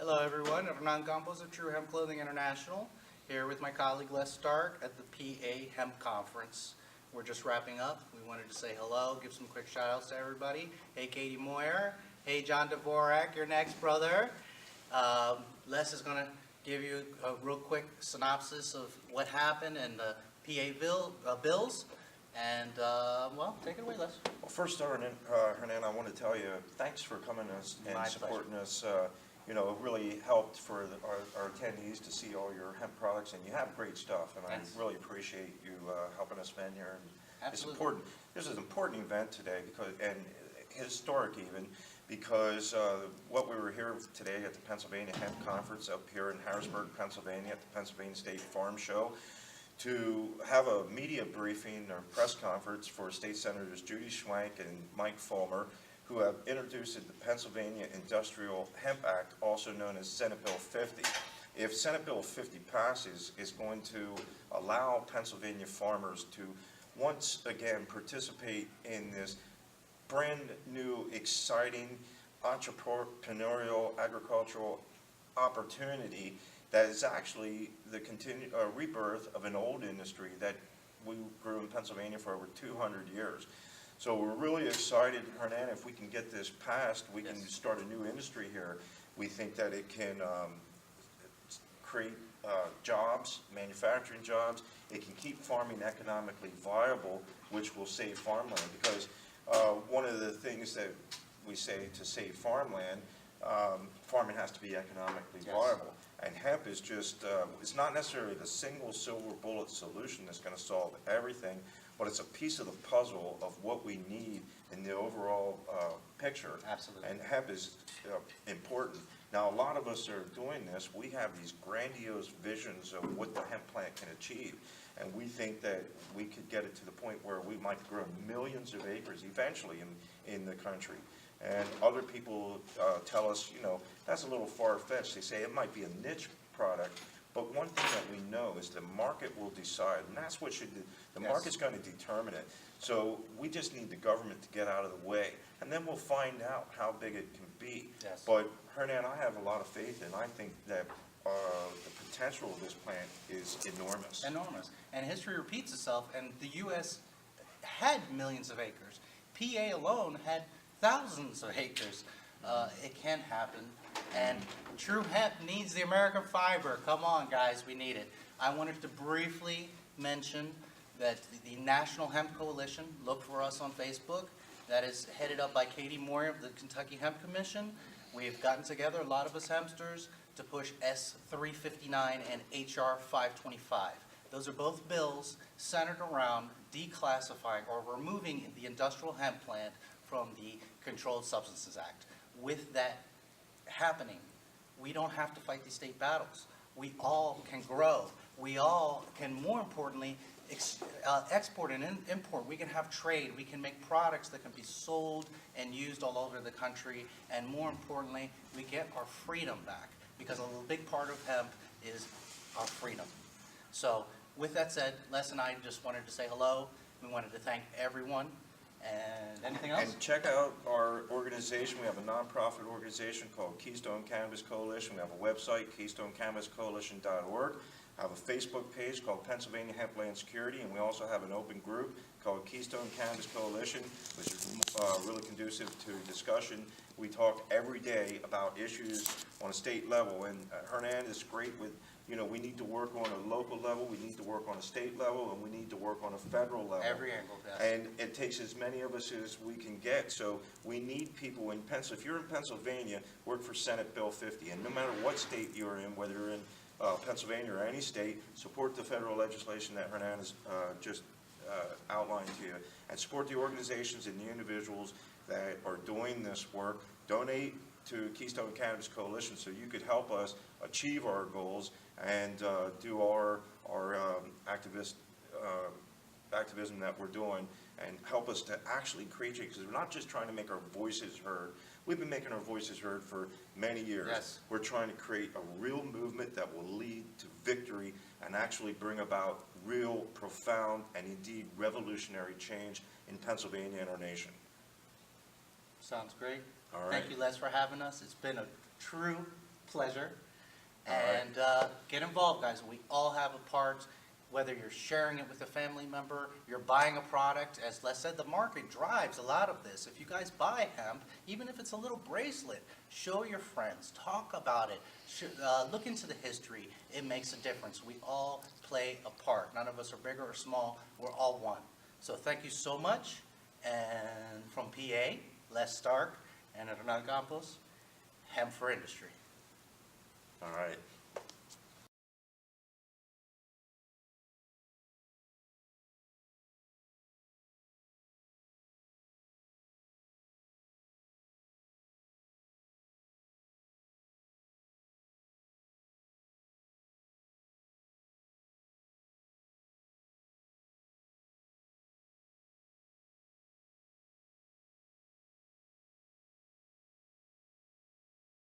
Hello everyone, Hernan Campos of True Hemp Clothing International, here with my colleague Les Stark at the PA Hemp Conference. We're just wrapping up. We wanted to say hello, give some quick shout outs to everybody. Hey Katie Moyer, hey John Dvorak, your next brother. Les is going to give you a real quick synopsis of what happened and the PA bills. And, well, take it away, Les. Well, first, Hernan, I want to tell you, thanks for coming and My supporting us. You know, it really helped for our attendees to see all your hemp products, and you have great stuff, and Thanks. I really appreciate you helping us spend here. And it's Absolutely. important. This is an important event today, because, and historic even, because what we were here today at the Pennsylvania Hemp Conference up here in Harrisburg, Pennsylvania, at the Pennsylvania State Farm Show, to have a media briefing or press conference for State Senators Judy Schwank and Mike Fulmer, who have introduced the Pennsylvania Industrial Hemp Act, also known as Senate Bill 50. If Senate Bill 50 passes, it's going to allow Pennsylvania farmers to once again participate in this brand new, exciting, entrepreneurial, agricultural opportunity that is actually the rebirth of an old industry that we grew in Pennsylvania for over 200 years. So we're really excited, Hernan, if we can get this passed, we can start a new industry here. We think that it can create jobs, manufacturing jobs. It can keep farming economically viable, which will save farmland. Because one of the things that we say to save farmland, farming has to be economically viable. And hemp is just, it's not necessarily the single silver bullet solution that's going to solve everything, but it's a piece of the puzzle of what we need in the overall picture. Absolutely. And hemp is important. Now, a lot of us are doing this. We have these grandiose visions of what the hemp plant can achieve. And we think that we could get it to the point where we might grow millions of acres eventually in the country. And other people tell us, you know, that's a little far-fetched. They say it might be a niche product, but one thing that we know is the market will decide, and that's what should do. The market's going to determine it. So we just need the government to get out of the way, and then we'll find out how big it can be. Yes. But Hernan, I have a lot of faith, and I think that the potential of this plant is enormous. Enormous. And history repeats itself, and the U.S. had millions of acres. PA alone had thousands of acres. It can happen. And True Hemp needs the American fiber. Come on, guys, we need it. I wanted to briefly mention that the National Hemp Coalition, look for us on Facebook. That is headed up by Katie Moyer of the Kentucky Hemp Commission. We've gotten together, a lot of us hempsters, to push SB50 and HR525. Those are both bills centered around declassifying or removing the industrial hemp plant from the Controlled Substances Act. With that happening, we don't have to fight these state battles. We all can grow. We all can, more importantly, export and import. We can have trade. We can make products that can be sold and used all over the country. And more importantly, we get our freedom back, because a big part of hemp is our freedom. So with that said, Les and I just wanted to say hello. We wanted to thank everyone. And anything else? And check out our organization. We have a nonprofit organization called Keystone Cannabis Coalition. We have a website, KeystoneCannabisCoalition.org. I have a Facebook page called Pennsylvania Hempland Security, and we also have an open group called Keystone Cannabis Coalition, which is really conducive to discussion. We talk every day about issues on a state level, and Hernan is great with, you know, we need to work on a local level, we need to work on a state level, and we need to work on a federal level. Every angle, yes. And it takes as many of us as we can get. So we need people in Pennsylvania. If you're in Pennsylvania, work for Senate Bill 50. And no matter what state you're in, whether you're in Pennsylvania or any state, support the federal legislation that Hernan has just outlined to you. And support the organizations and the individuals that are doing this work. Donate to Keystone Cannabis Coalition so you could help us achieve our goals and do our activism that we're doing, and help us to actually create change, because we're not just trying to make our voices heard. We've been making our voices heard for many years. Yes. We're trying to create a real movement that will lead to victory and actually bring about real, profound, and indeed revolutionary change in Pennsylvania and our nation. Sounds great. All right. Thank you, Les, for having us. It's been a true pleasure. All right. And get involved, guys. We all have a part, whether you're sharing it with a family member, you're buying a product. As Les said, the market drives a lot of this. If you guys buy hemp, even if it's a little bracelet, show your friends, talk about it, look into the history. It makes a difference. We all play a part. None of us are bigger or small. We're all one. So thank you so much. And from PA, Les Stark and Hernan Campos, Hemp for Industry. All right.